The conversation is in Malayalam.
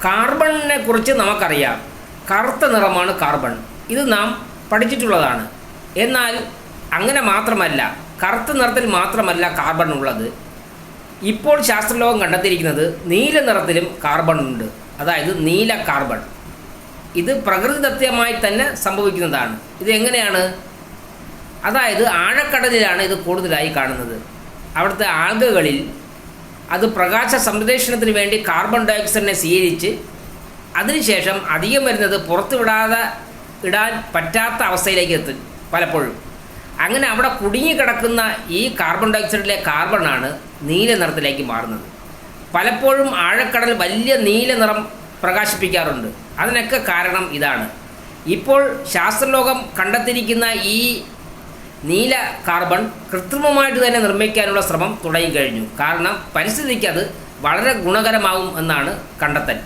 കാർബണിനെ കുറിച്ച് നമുക്കറിയാം. കറുത്ത നിറമാണ് കാർബൺ. ഇത് നാം പഠിച്ചിട്ടുള്ളതാണ്. എന്നാൽ അങ്ങനെ മാത്രമല്ല, കറുത്ത നിറത്തിൽ മാത്രമല്ല കാർബൺ ഉള്ളത്. ഇപ്പോൾ ശാസ്ത്രലോകം കണ്ടെത്തിയിരിക്കുന്നത് നീല നിറത്തിലും കാർബൺ ഉണ്ട്. അതായത് നീല കാർബൺ. ഇത് പ്രകൃതിദത്തമായി തന്നെ സംഭവിക്കുന്നതാണ്. ഇത് എങ്ങനെയാണ്? അതായത് ആഴക്കടലിലാണ് ഇത് കൂടുതലായി കാണുന്നത്. അവിടുത്തെ ആൽഗകളിൽ അത് പ്രകാശ സംശ്ലേഷണത്തിന് വേണ്ടി കാർബൺ ഡയോക്സൈഡിനെ സ്വീകരിച്ച് അതിനുശേഷം അധികം വരുന്നത് പുറത്തു ഇടാൻ പറ്റാത്ത അവസ്ഥയിലേക്ക് എത്തും പലപ്പോഴും. അങ്ങനെ അവിടെ കുടുങ്ങിക്കിടക്കുന്ന ഈ കാർബൺ ഡയോക്സൈഡിലെ കാർബണാണ് നീല നിറത്തിലേക്ക് മാറുന്നത്. പലപ്പോഴും ആഴക്കടൽ വലിയ നീല നിറം പ്രകാശിപ്പിക്കാറുണ്ട്. അതിനൊക്കെ കാരണം ഇതാണ്. ഇപ്പോൾ ശാസ്ത്രലോകം കണ്ടെത്തിയിരിക്കുന്ന ഈ നീല കാർബൺ കൃത്രിമമായിട്ട് തന്നെ നിർമ്മിക്കാനുള്ള ശ്രമം തുടങ്ങിക്കഴിഞ്ഞു. കാരണം പരിസ്ഥിതിക്ക് അത് വളരെ ഗുണകരമാവും എന്നാണ് കണ്ടെത്തൽ.